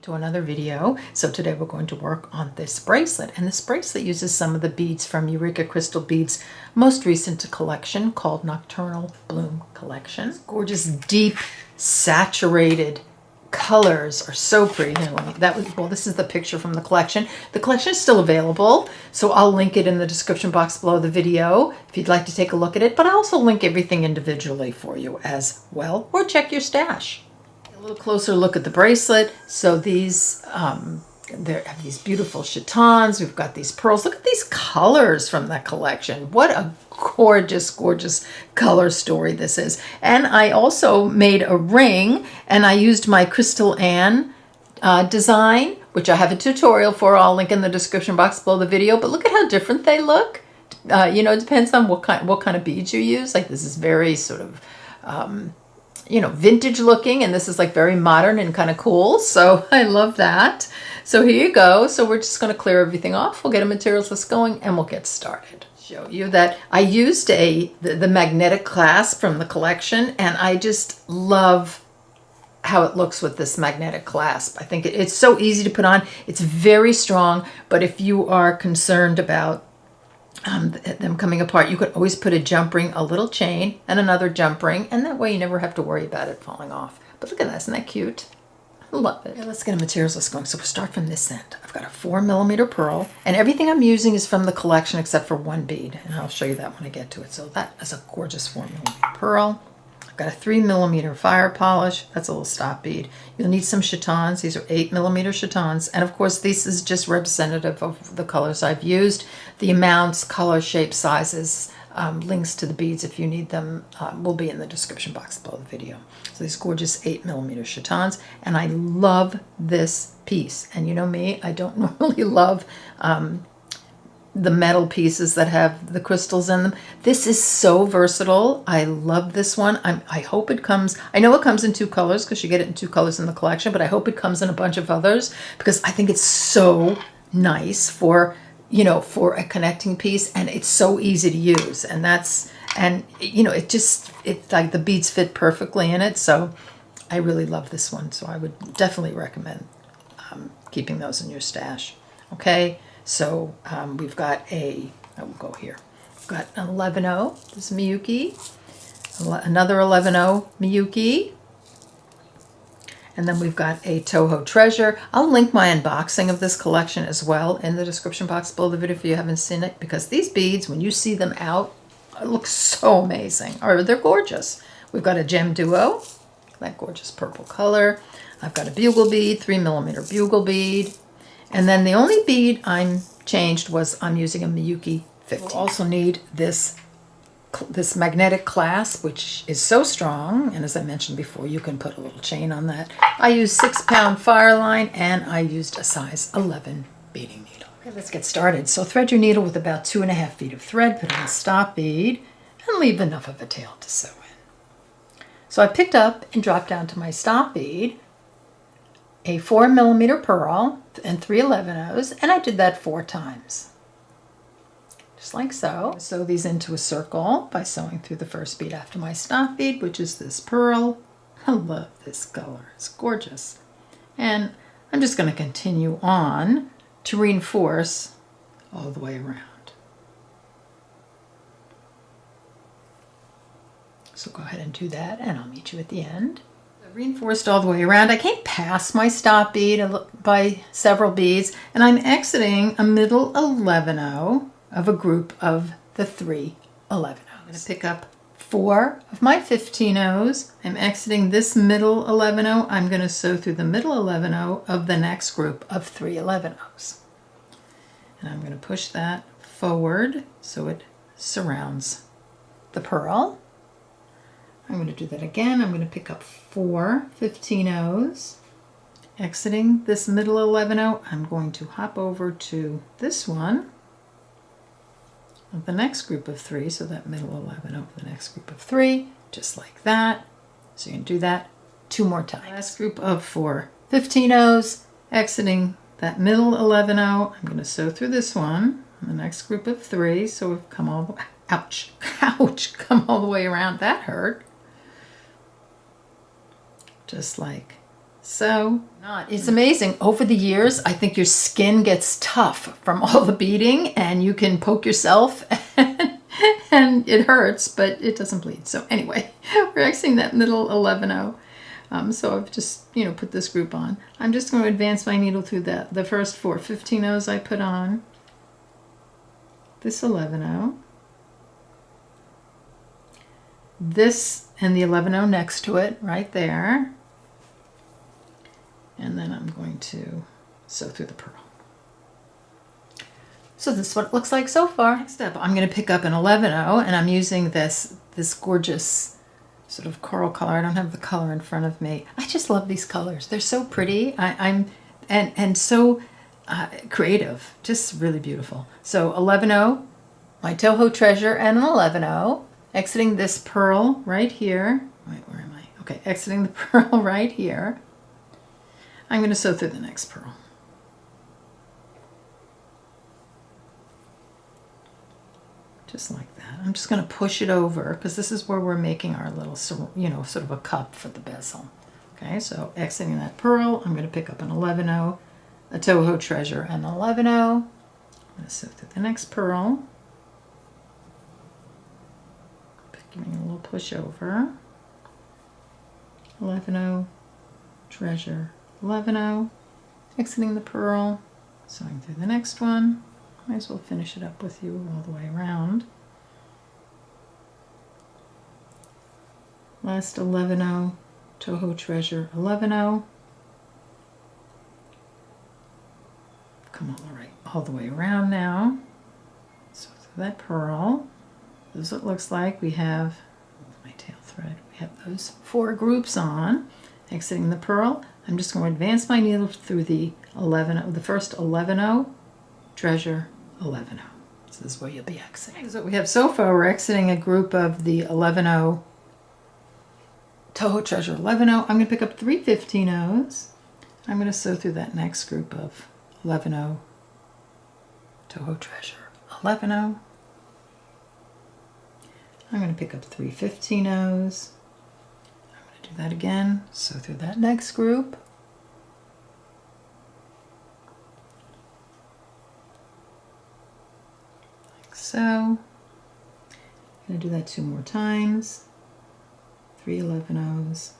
To another video. So today we're going to work on this bracelet, and this bracelet uses some of the beads from Eureka Crystal Beads' most recent collection called Nocturnal Bloom Collection. These gorgeous, deep, saturated colors are so pretty. Here, this is the picture from the collection. The collection is still available, so I'll link it in the description box below the video if you'd like to take a look at it, but I'll also link everything individually for you as well, or check your stash. A little closer look at the bracelet. So these there have these beautiful chatons. We've got these pearls. Look at these colors from that collection. What a gorgeous, gorgeous color story this is. And I also made a ring, and I used my Crystal Anne design, which I have a tutorial for. I'll link in the description box below the video. But look at how different they look. You know, it depends on what kind of beads you use. Like this is very sort of vintage looking, and this is like very modern and kind of cool. So I love that. So here you go. So we're just going to clear everything off. We'll get a materials list going and we'll get started. Show you that I used the magnetic clasp from the collection, and I just love how it looks with this magnetic clasp. I think it's so easy to put on. It's very strong, but if you are concerned about them coming apart, you could always put a jump ring, a little chain, and another jump ring, and that way you never have to worry about it falling off. But look at that, isn't that cute? I love it. Okay, let's get a materials list going. So we'll start from this end. I've got a 4mm pearl, and everything I'm using is from the collection except for one bead, and I'll show you that when I get to it. So that is a gorgeous 4mm pearl. I've got a 3mm fire polish. That's a little stop bead. You'll need some chatons. These are 8mm chatons. And of course, this is just representative of the colors I've used. The amounts, color, shape, sizes, links to the beads if you need them will be in the description box below the video. So these gorgeous 8mm chatons. And I love this piece. And you know me, I don't normally love the metal pieces that have the crystals in them. This is so versatile. I love this one. I hope it comes, I know it comes in 2 colors because you get it in 2 colors in the collection, but I hope it comes in a bunch of others because I think it's so nice for, for a connecting piece, and it's so easy to use. And it's like the beads fit perfectly in it. So I really love this one. So I would definitely recommend keeping those in your stash. Okay. So we've got we'll go here. We've got an 11-0, this is Miyuki, another 11-0 Miyuki, and then we've got a Toho Treasure. I'll link my unboxing of this collection as well in the description box below the video if you haven't seen it, because these beads, when you see them out, it looks so amazing. They're gorgeous. We've got a Gem Duo, that gorgeous purple color. I've got a bugle bead, 3mm bugle bead. And then the only bead I'm changed was I'm using a Miyuki 50. We'll also need this magnetic clasp, which is so strong. And as I mentioned before, you can put a little chain on that. I used 6-pound fire line, and I used a size 11 beading needle. Okay, let's get started. So thread your needle with about 2.5 feet of thread, put in a stop bead, and leave enough of a tail to sew in. So I picked up and dropped down to my stop bead a 4mm pearl and 3 11-0s, and I did that 4 times. Just like so. Sew these into a circle by sewing through the first bead after my stop bead, which is this pearl. I love this color. It's gorgeous. And I'm just going to continue on to reinforce all the way around. So go ahead and do that, and I'll meet you at the end. Reinforced all the way around. I came past my stop bead by several beads, and I'm exiting a middle 11-0 of a group of the 3 11-0s. I'm going to pick up 4 of my 15-0s. I'm exiting this middle 11-0. I'm going to sew through the middle 11-0 of the next group of 3 11-0s. And I'm going to push that forward so it surrounds the pearl. I'm going to do that again. I'm going to pick up 4 15-0s. Exiting this middle 11-0, I'm going to hop over to this one of the next group of 3, so that middle 11-0 of the next group of 3, just like that. So you can do that 2 more times. Last group of 4 15-0s, exiting that middle 11-0. I'm going to sew through this one, the next group of 3, so we've come all the way, ouch, come all the way around. That hurt. Just like So it's amazing. Over the years, I think your skin gets tough from all the beading, and you can poke yourself and it hurts, but it doesn't bleed. So anyway, we're Xing that middle 11-0. So I've just, put this group on. I'm just going to advance my needle through the first 4 15-0s I put on. This 11-0. This and the 11-0 next to it, right there. And then I'm going to sew through the pearl. So this is what it looks like so far. Next up, I'm going to pick up an 11-0, and I'm using this gorgeous sort of coral color. I don't have the color in front of me. I just love these colors. They're so pretty. I'm so creative. Just really beautiful. So 11-0, my Toho Treasure, and an 11-0. Exiting this pearl right here. Wait, where am I? Okay, exiting the pearl right here. I'm going to sew through the next pearl. Just like that. I'm just going to push it over because this is where we're making our little, sort of a cup for the bezel. Okay, so exiting that pearl, I'm going to pick up an 11-0, a Toho Treasure, and an 11-0. I'm going to sew through the next pearl. Giving a little push over. 11-0, treasure, 11-0, exiting the pearl, sewing through the next one. Might as well finish it up with you all the way around. Last 11-0, Toho Treasure, 11-0. Come all the way around now. So through that pearl. This is what it looks like. We have my tail thread. We have those 4 groups on. Exiting the pearl, I'm just going to advance my needle through the first 11-0, treasure, 11-0. This is where you'll be exiting. So what we have so far, we're exiting a group of the 11-0, Toho Treasure, 11-0. I'm going to pick up 3 15-0s. I'm going to sew through that next group of 11-0, Toho Treasure, 11-0. I'm going to pick up 3 15-0s. I'm going to do that again. Sew through that next group. Like so. I'm going to do that 2 more times. 3 11-0s.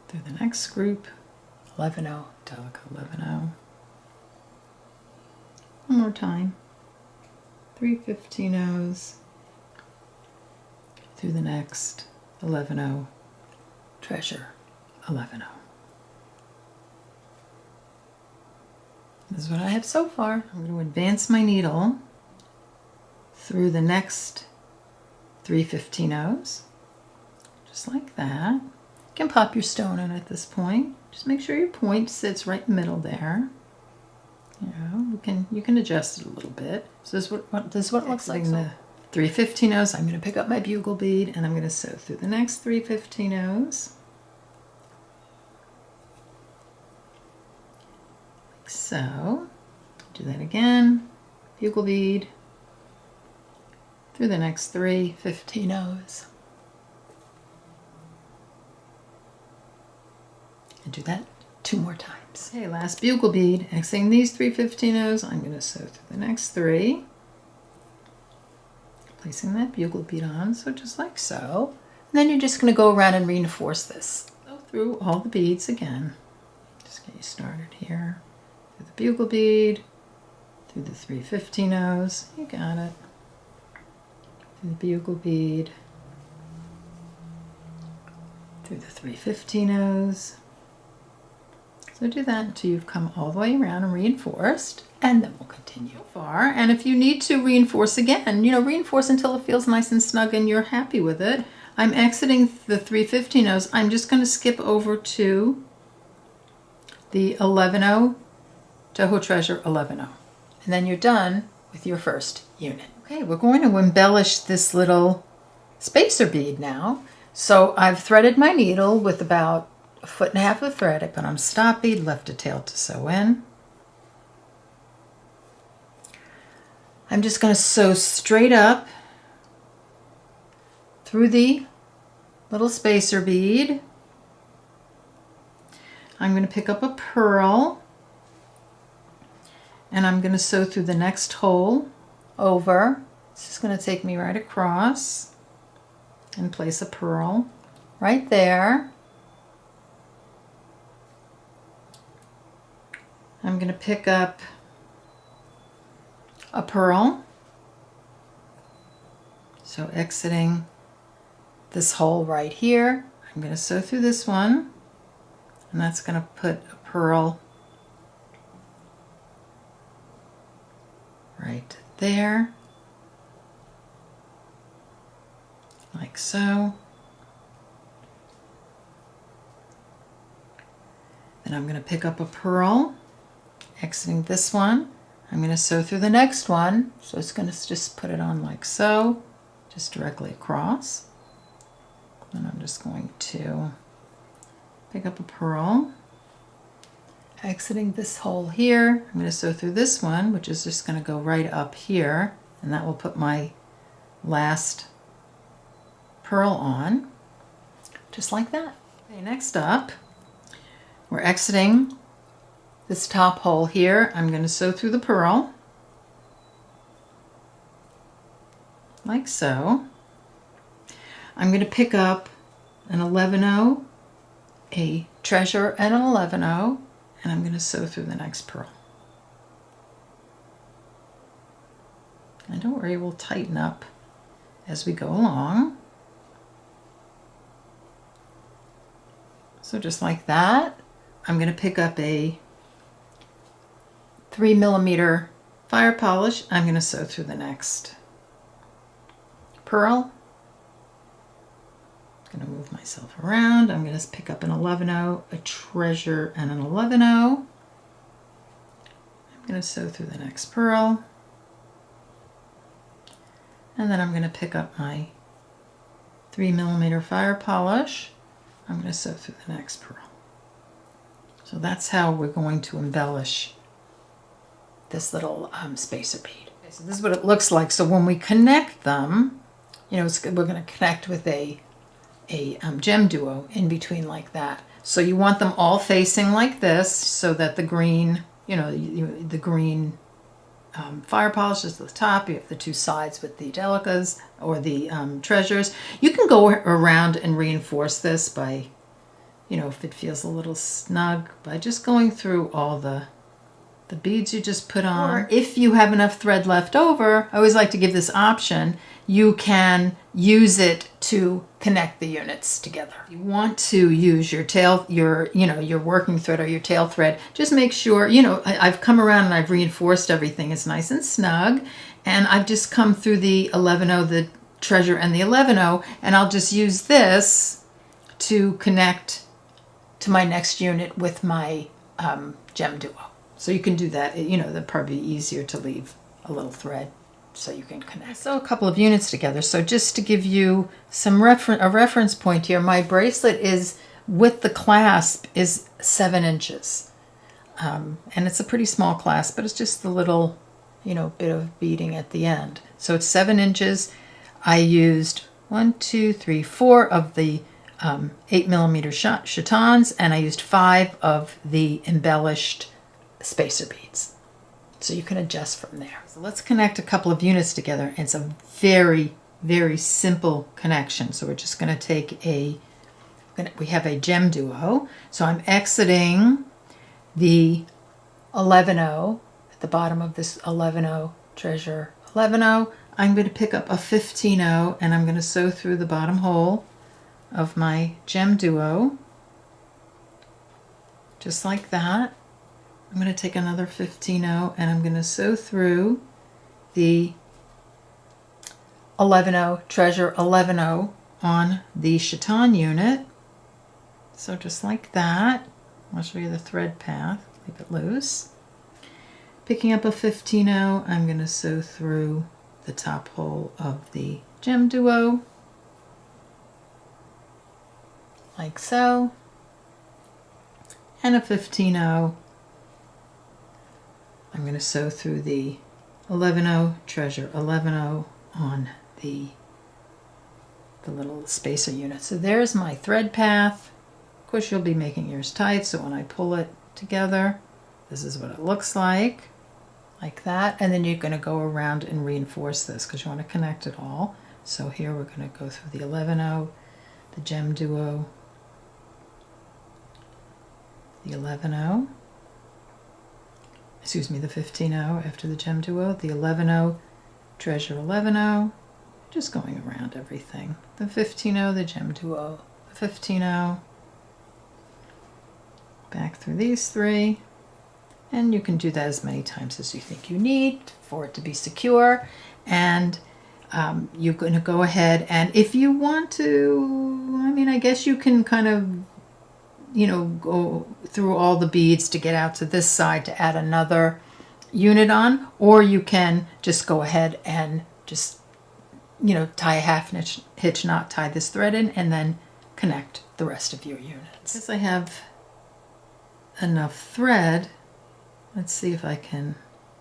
Through the next group. 11-0, delicate 11-0. One more time. 3 15-0s through the next 11-0, treasure, 11-0. This is what I have so far. I'm going to advance my needle through the next 3 15-0s, just like that. You can pop your stone in at this point. Just make sure your point sits right in the middle there. You can adjust it a little bit. So this is what it looks like. The 3 15-0s, I'm going to pick up my bugle bead and I'm going to sew through the next 3 15-0s. Like so. Do that again. Bugle bead through the next 3 15-0s. And do that 2 more times. Okay, last bugle bead. Exiting these 3 15-0s, I'm going to sew through the next 3. Placing that bugle bead on, so just like so. And then you're just going to go around and reinforce this. Go through all the beads again. Just get you started here. Through the bugle bead, through the 3 15-0s. You got it. Through the bugle bead, through the 3 15-0s. So do that until you've come all the way around and reinforced, and then we'll continue far. And if you need to reinforce again, reinforce until it feels nice and snug and you're happy with it. I'm exiting the 3 15-0s. I'm just going to skip over to the 11-0, Toho Treasure 11-0. And then you're done with your first unit. Okay, we're going to embellish this little spacer bead now. So I've threaded my needle with about 1.5 feet of thread. I put on a stop bead, left a tail to sew in. I'm just going to sew straight up through the little spacer bead. I'm going to pick up a pearl and I'm going to sew through the next hole over. This is going to take me right across and place a pearl right there. I'm going to pick up a pearl, so exiting this hole right here, I'm going to sew through this one, and that's going to put a pearl right there, like so. Then I'm going to pick up a pearl, exiting this one. I'm going to sew through the next one, so it's going to just put it on like so, just directly across. And I'm just going to pick up a pearl, exiting this hole here. I'm going to sew through this one, which is just going to go right up here, and that will put my last pearl on, just like that. Okay, next up, we're exiting this top hole here. I'm going to sew through the pearl, like so. I'm going to pick up an 11-0, a treasure, and an 11-0, and I'm going to sew through the next pearl. And don't worry, we'll tighten up as we go along. So just like that, I'm going to pick up a 3mm fire polish. I'm going to sew through the next pearl. I'm going to move myself around. I'm going to pick up an 11-0, a treasure, and an 11-0. I'm going to sew through the next pearl. And then I'm going to pick up my 3mm fire polish. I'm going to sew through the next pearl. So that's how we're going to embellish this little spacer bead. Okay, so this is what it looks like. So when we connect them, you know, we're going to connect with a gem duo in between like that. So you want them all facing like this so that the green, you know, the green fire polish is at the top. You have the two sides with the delicas or the treasures. You can go around and reinforce this by, you know, if it feels a little snug, by just going through all the beads you just put on. Or if you have enough thread left over, I always like to give this option. You can use it to connect the units together. If you want to use your your working thread or your tail thread, just make sure, you know, I've come around and I've reinforced everything. It's nice and snug. And I've just come through the 11-0, the treasure, and the 11-0, and I'll just use this to connect to my next unit with my gem duo. So you can do that. You know, that'd probably be easier to leave a little thread so you can connect. So a couple of units together. So just to give you some reference point here, my bracelet is, with the clasp, is 7 inches. And it's a pretty small clasp, but it's just the little, you know, bit of beading at the end. So it's 7 inches. I used 4 of the 8mm chatons, and I used 5 of the embellished spacer beads. So you can adjust from there. So let's connect a couple of units together. It's a very, very simple connection. So we're just going to take we have a gem duo. So I'm exiting the 11-0 at the bottom of this 11-0 treasure 11-0. I'm going to pick up a 15-0 and I'm going to sew through the bottom hole of my gem duo, just like that. I'm going to take another 15-0 and I'm going to sew through the 11-0 treasure 11-0 on the chaton unit. So just like that. I'll show you the thread path. Leave it loose. Picking up a 15-0, I'm going to sew through the top hole of the gem duo, like so, and a 15-0. I'm going to sew through the 11-0 treasure 11-0 on the the little spacer unit. So there's my thread path. Of course, you'll be making yours tight, so when I pull it together, this is what it looks like that. And then you're going to go around and reinforce this because you want to connect it all. So here we're going to go through the 11-0, the gem duo, the 11-0, excuse me, the 15-0 after the gem duo, the 11-0, treasure 11-0, just going around everything. The 15-0, the gem duo, the 15-0, back through these three, and you can do that as many times as you think you need for it to be secure. And you're going to go ahead, and if you want to, I mean, I guess you can kind of, you know, go through all the beads to get out to this side to add another unit on, or you can just go ahead and just, you know, tie a half hitch knot, tie this thread in, and then connect the rest of your units. Since I have enough thread, let's see if I can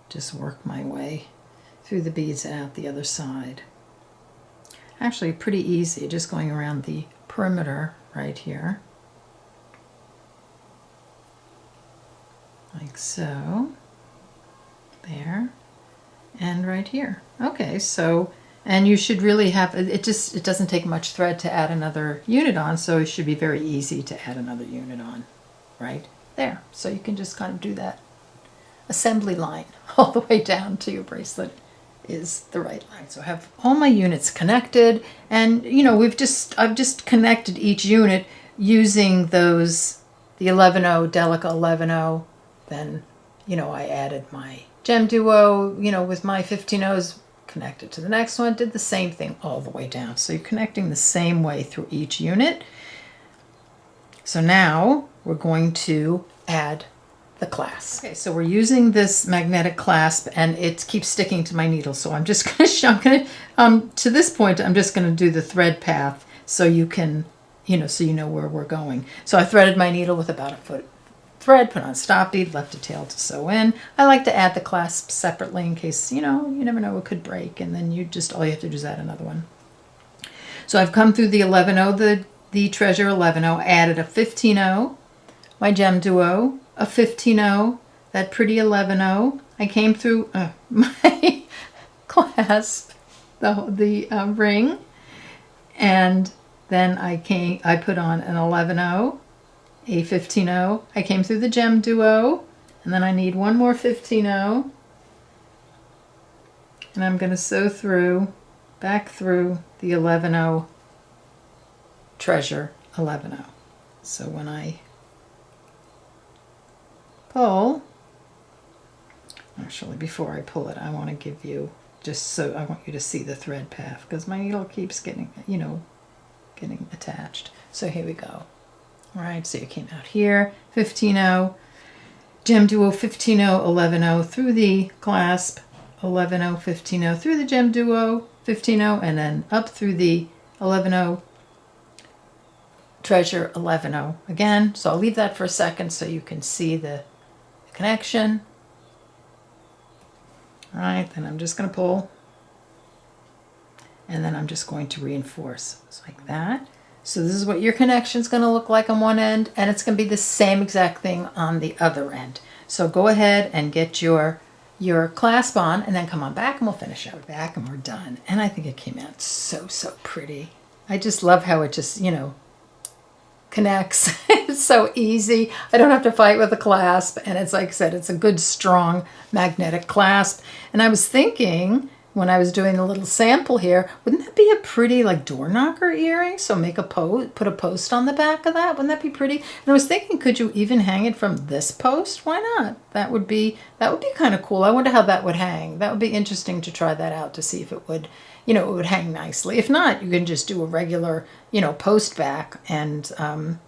just work my way through the beads and out the other side. Actually pretty easy, just going around the perimeter right here, like so, there, and right here. Okay, so, and you should really have, it doesn't take much thread to add another unit on, so it should be very easy to add another unit on right there. So you can just kind of do that assembly line all the way down to your bracelet is the right line. So I have all my units connected, and you know, I've just connected each unit using those, the 11-0, Delica 11-0, then, you know, I added my gem duo, you know, with my 15-0s, connected to the next one, did the same thing all the way down. So you're connecting the same way through each unit. So now we're going to add the clasp. Okay, so we're using this magnetic clasp, and it keeps sticking to my needle. So I'm just going to, to this point, I'm just going to do the thread path so you can, you know, so you know where we're going. So I threaded my needle with about a foot thread, put on stop bead, left a tail to sew in. I like to add the clasp separately in case, you know, you never know, it could break, and then all you have to do is add another one. So I've come through the 11-0, the treasure 11-0, added a 15-0, my gem duo, a 15-0, that pretty 11-0. I came through my clasp, the ring, and then I put on an 11-0, a 15-0. I came through the gem duo, and then I need one more 15-0, and I'm going to sew through, back through the 11-0, treasure 11-0. So when I pull, actually before I pull it, I want to give you, just so I want you to see the thread path, because my needle keeps getting, you know, getting attached. So here we go. All right, so you came out here, 15-0, gem duo 15-0, 11-0, through the clasp, 11-0, 15-0, through the gem duo, 15-0, and then up through the 11-0, treasure 11-0 again. So I'll leave that for a second so you can see the connection. All right, then I'm just going to pull, and then I'm just going to reinforce, just like that. So this is what your connection is going to look like on one end, and it's going to be the same exact thing on the other end. So go ahead and get your clasp on, and then come on back and we'll finish out back, and we're done. And I think it came out so pretty. I just love how it just, you know, connects. It's so easy. I don't have to fight with the clasp, and it's, like I said, it's a good strong magnetic clasp. And I was thinking, when I was doing the little sample here, wouldn't that be a pretty like door knocker earring? So make a put a post on the back of that. Wouldn't that be pretty? And I was thinking, could you even hang it from this post? Why not? That would be kind of cool. I wonder how that would hang. That would be interesting to try that out to see if it would, you know, it would hang nicely. If not, you can just do a regular, you know, post back and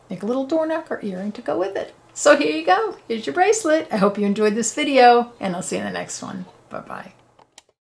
make a little door knocker earring to go with it. So here you go. Here's your bracelet. I hope you enjoyed this video, and I'll see you in the next one. Bye-bye.